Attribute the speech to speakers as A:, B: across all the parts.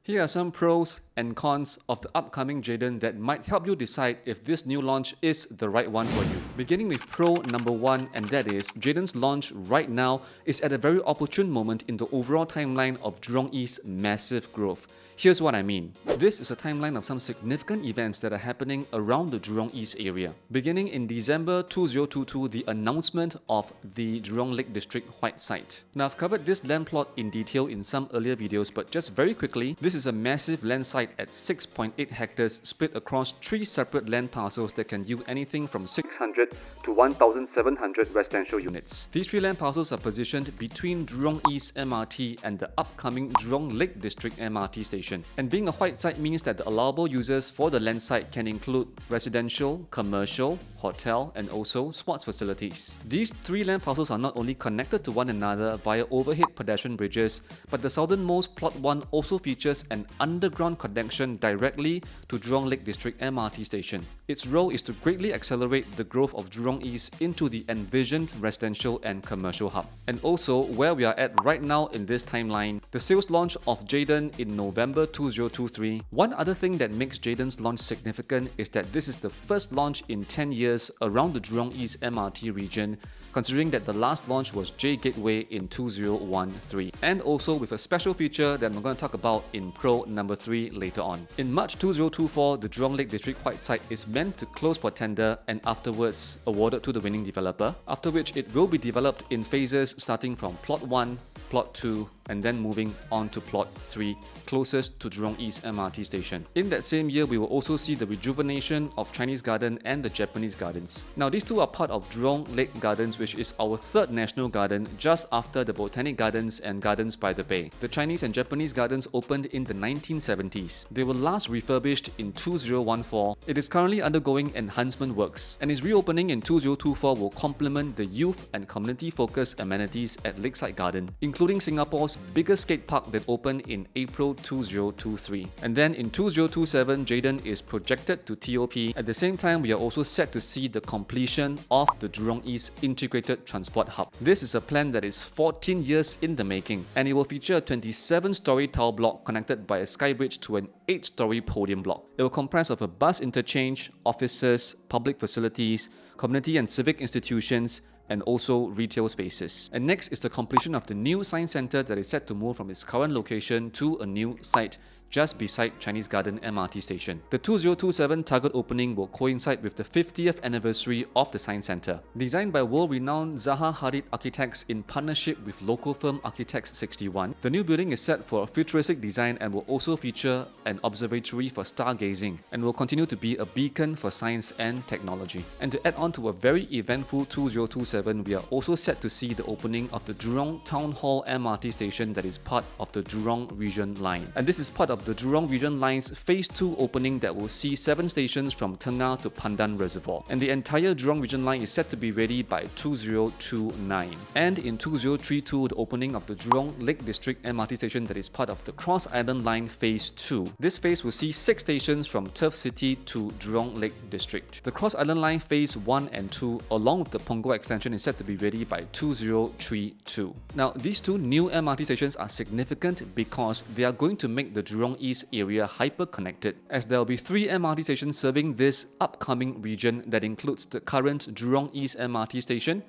A: Here are some pros and cons of the upcoming Jayden that might help you decide if this new launch is the right one for you. Beginning with pro number 1, and that is Jayden's launch right now is at a very opportune moment in the overall timeline of Jurong East's massive growth. Here's what I mean. This is a timeline of some significant events that are happening around the Jurong East area. Beginning in December 2022, the announcement of the Jurong Lake District White Site. Now, I've covered this land plot in detail in some earlier videos, but just very quickly, this is a massive land site at 6.8 hectares split across 3 separate land parcels that can yield anything from 600 to 1,700 residential units. These 3 land parcels are positioned between Jurong East MRT and the upcoming Jurong Lake District MRT station. And being a white site means that the allowable uses for the land site can include residential, commercial, hotel, and also sports facilities. These 3 land parcels are not only connected to one another via overhead pedestrian bridges, but the southernmost plot 1 also features an underground connection directly to Jurong Lake District MRT station. Its role is to greatly accelerate the growth of Jurong East into the envisioned residential and commercial hub. And also, where we are at right now in this timeline, the sales launch of Jayden in November 2023. One other thing that makes Jayden's launch significant is that this is the first launch in 10 years around the Jurong East MRT region, considering that the last launch was J Gateway in 2013, and also with a special feature that I'm going to talk about in pro number 3 later on. In March 2024, the Jurong Lake District White Site is meant to close for tender and afterwards awarded to the winning developer, after which it will be developed in phases starting from plot 1, plot 2, and then moving on to plot 3, closest to Jurong East MRT station. In that same year, we will also see the rejuvenation of Chinese Garden and the Japanese Gardens. Now, these 2 are part of Jurong Lake Gardens, which is our 3rd national garden just after the Botanic Gardens and Gardens by the Bay. The Chinese and Japanese gardens opened in the 1970s. They were last refurbished in 2014. It is currently undergoing enhancement works, and its reopening in 2024 will complement the youth and community-focused amenities at Lakeside Garden, including Singapore's biggest skate park that opened in April 2023. And then in 2027, Jayden is projected to TOP. At the same time, we are also set to see the completion of the Jurong East Integrated Transport Hub. This is a plan that is 14 years in the making, and it will feature a 27-story tower block connected by a sky bridge to an 8-story podium block. It will comprise of a bus interchange, offices, public facilities, community and civic institutions, and also retail spaces. And next is the completion of the new science center that is set to move from its current location to a new site just beside Chinese Garden MRT station. The 2027 target opening will coincide with the 50th anniversary of the Science Center. Designed by world-renowned Zaha Hadid Architects in partnership with local firm Architects 61, the new building is set for a futuristic design and will also feature an observatory for stargazing and will continue to be a beacon for science and technology. And to add on to a very eventful 2027, we are also set to see the opening of the Jurong Town Hall MRT station that is part of the Jurong Region Line. And this is part of the Jurong Region Line's Phase 2 opening that will see 7 stations from Tengah to Pandan Reservoir. And the entire Jurong Region Line is set to be ready by 2029. And in 2032, the opening of the Jurong Lake District MRT station that is part of the Cross Island Line Phase 2. This phase will see 6 stations from Turf City to Jurong Lake District. The Cross Island Line Phase 1 and 2, along with the Punggol extension, is set to be ready by 2032. Now, these 2 new MRT stations are significant because they are going to make the Jurong East area hyper-connected, as there will be 3 MRT stations serving this upcoming region that includes the current Jurong East MRT station,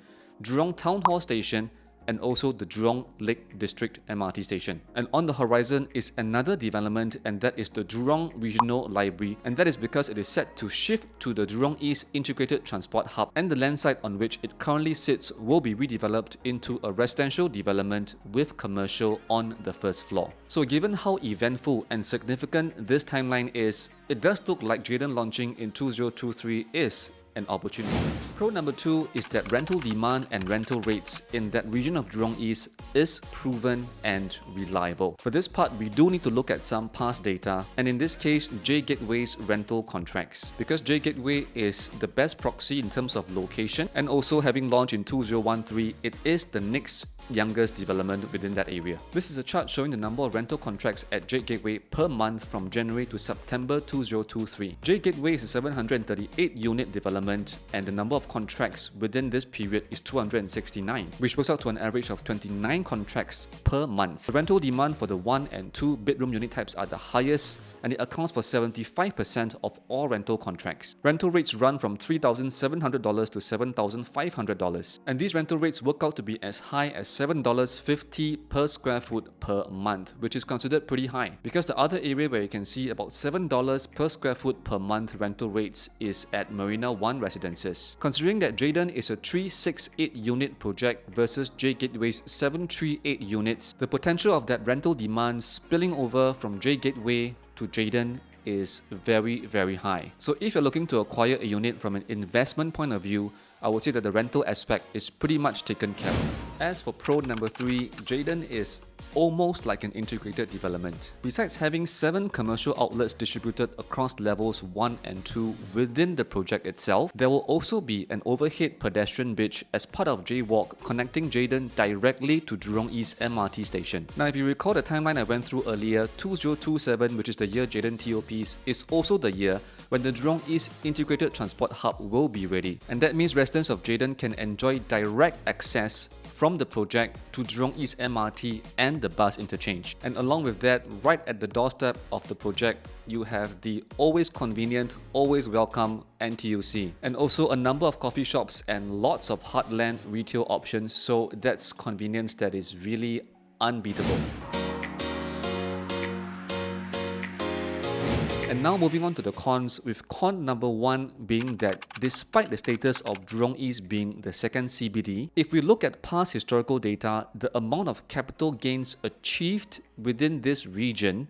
A: Jurong Town Hall station, and also the Jurong Lake District MRT station. And on the horizon is another development, and that is the Jurong Regional Library, and that is because it is set to shift to the Jurong East Integrated Transport Hub, and the land site on which it currently sits will be redeveloped into a residential development with commercial on the first floor. So given how eventful and significant this timeline is, it does look like Jayden launching in 2023 is an opportune moment. Pro number 2 is that rental demand and rental rates in that region of Jurong East is proven and reliable. For this part, we do need to look at some past data, and in this case, J Gateway's rental contracts. Because J Gateway is the best proxy in terms of location, and also having launched in 2013, it is the next youngest development within that area. This is a chart showing the number of rental contracts at Jade Gateway per month from January to September 2023. Jade Gateway is a 738 unit development, and the number of contracts within this period is 269, which works out to an average of 29 contracts per month. The rental demand for the 1 and 2 bedroom unit types are the highest, and it accounts for 75% of all rental contracts. Rental rates run from $3,700 to $7,500, and these rental rates work out to be as high as $7.50 per square foot per month, which is considered pretty high, because the other area where you can see about $7 per square foot per month rental rates is at Marina One Residences. Considering that Jayden is a 368 unit project versus Jade Gateway's 738 units, the potential of that rental demand spilling over from Jade Gateway to Jayden is very, very high. So if you're looking to acquire a unit from an investment point of view, I would say that the rental aspect is pretty much taken care of. As for pro number 3, Jayden is almost like an integrated development. Besides having 7 commercial outlets distributed across levels 1 and 2 within the project itself, there will also be an overhead pedestrian bridge as part of J-Walk connecting Jayden directly to Jurong East MRT station. Now, if you recall the timeline I went through earlier, 2027, which is the year Jayden TOPs, is also the year when the Jurong East Integrated Transport Hub will be ready. And that means residents of Jayden can enjoy direct access from the project to Jurong East MRT and the bus interchange. And along with that, right at the doorstep of the project, you have the always convenient, always welcome NTUC, and also a number of coffee shops and lots of heartland retail options, so that's convenience that is really unbeatable. And now moving on to the cons, with con number 1 being that despite the status of Jurong East being the second CBD, if we look at past historical data, the amount of capital gains achieved within this region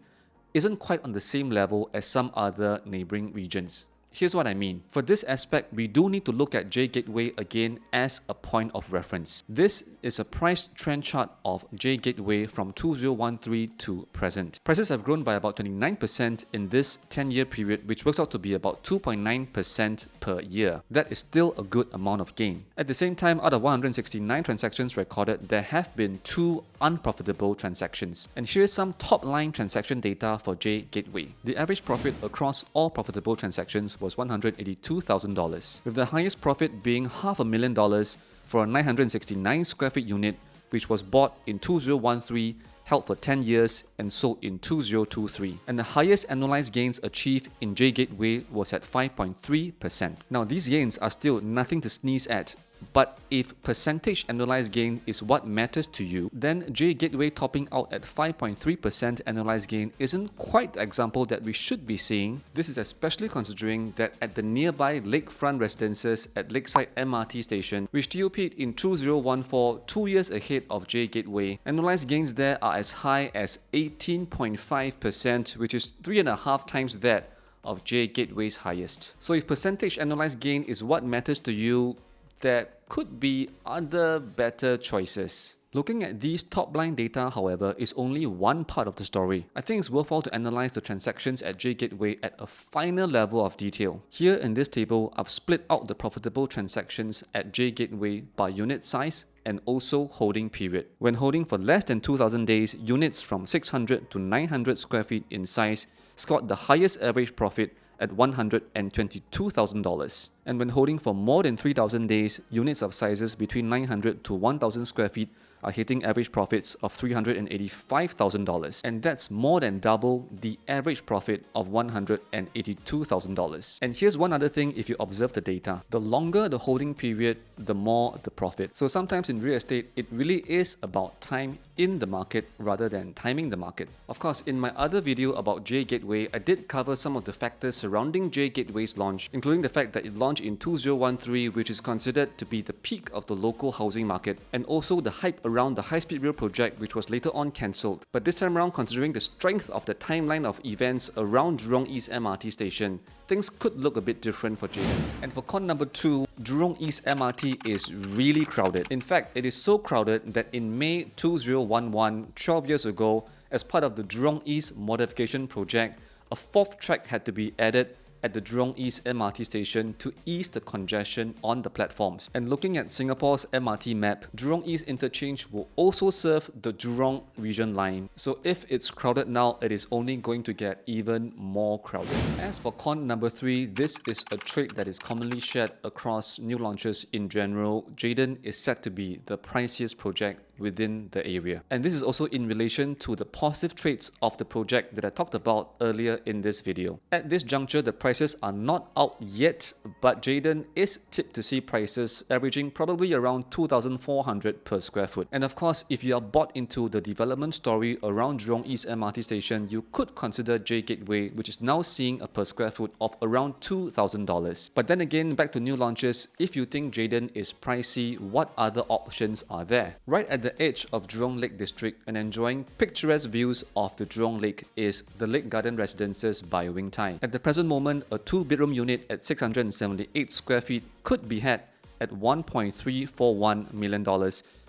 A: isn't quite on the same level as some other neighboring regions. Here's what I mean. For this aspect, we do need to look at Jade Gateway again as a point of reference. This is a price trend chart of Jade Gateway from 2013 to present. Prices have grown by about 29% in this 10-year period, which works out to be about 2.9% per year. That is still a good amount of gain. At the same time, out of 169 transactions recorded, there have been 2 unprofitable transactions. And here's some top-line transaction data for Jade Gateway. The average profit across all profitable transactions was $182,000, with the highest profit being $500,000 for a 969 square feet unit, which was bought in 2013, held for 10 years and sold in 2023. And the highest annualized gains achieved in Jade Gateway was at 5.3%. Now, these gains are still nothing to sneeze at, but if percentage annualized gain is what matters to you, then Jade Gateway topping out at 5.3% annualized gain isn't quite the example that we should be seeing. This is especially considering that at the nearby lakefront residences at Lakeside MRT station, which TOP'd in 2014, 2 years ahead of Jade Gateway, annualized gains there are as high as 18.5%, which is 3.5 times that of Jade Gateway's highest. So if percentage annualized gain is what matters to you, there could be other better choices. Looking at these top-line data, however, is only one part of the story. I think it's worthwhile to analyze the transactions at Jade Gateway at a finer level of detail. Here in this table, I've split out the profitable transactions at Jade Gateway by unit size and also holding period. When holding for less than 2,000 days, units from 600 to 900 square feet in size scored the highest average profit at $122,000. And when holding for more than 3,000 days, units of sizes between 900 to 1,000 square feet are hitting average profits of $385,000, and that's more than double the average profit of $182,000. And here's one other thing if you observe the data. The longer the holding period, the more the profit. So sometimes in real estate, it really is about time in the market rather than timing the market. Of course, in my other video about Jade Gateway, I did cover some of the factors surrounding Jade Gateway's launch, including the fact that it launched in 2013, which is considered to be the peak of the local housing market, and also the hype around the high-speed rail project, which was later on cancelled. But this time around, considering the strength of the timeline of events around Jurong East MRT station, things could look a bit different for Jayden. And for con number 2, Jurong East MRT is really crowded. In fact, it is so crowded that in May 2011, 12 years ago, as part of the Jurong East modification project, a 4th track had to be added at the Jurong East MRT station to ease the congestion on the platforms. And looking at Singapore's MRT map, Jurong East interchange will also serve the Jurong region line. So if it's crowded now, it is only going to get even more crowded. As for con number 3, this is a trait that is commonly shared across new launches in general. Jayden is set to be the priciest project within the area. And this is also in relation to the positive traits of the project that I talked about earlier in this video. At this juncture, the prices are not out yet, but Jayden is tipped to see prices averaging probably around 2,400 per square foot. And of course, if you are bought into the development story around Jurong East MRT station, you could consider J Gateway, which is now seeing a per square foot of around $2,000. But then again, back to new launches, if you think Jayden is pricey, what other options are there? Right at the edge of Jurong Lake District and enjoying picturesque views of the Jurong Lake is the Lakegarden Residences by Wing Tai. At the present moment, a 2-bedroom unit at 678 square feet could be had at $1.341 million,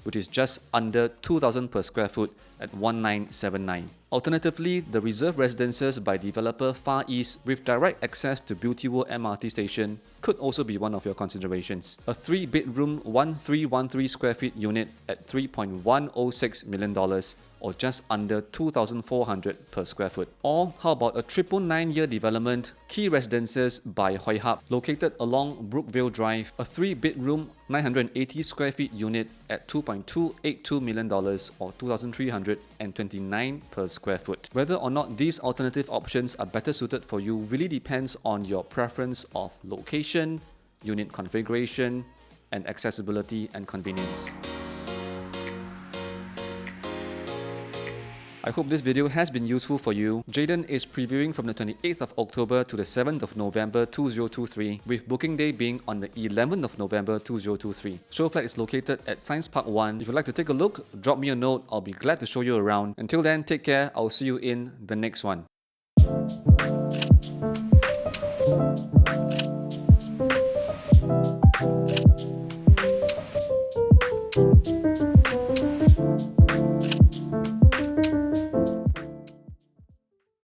A: which is just under 2,000 per square foot at 1,979. Alternatively, the reserve residences by developer Far East with direct access to Beauty World MRT station could also be one of your considerations. A 3-bedroom, 1,313 square feet unit at $3.106 million or just under 2,400 per square foot. Or how about a 999-year development, Key Residences by Hoi Hub, located along Brookvale Drive, a 3-bedroom, 980 square feet unit at $2.282 million or 2,329 per square foot. Whether or not these alternative options are better suited for you really depends on your preference of location, unit configuration, and accessibility and convenience. I hope this video has been useful for you. Jayden is previewing from the 28th of October to the 7th of November 2023, with booking day being on the 11th of November 2023. Show flat is located at Science Park 1. If you'd like to take a look, drop me a note. I'll be glad to show you around. Until then, take care. I'll see you in the next one.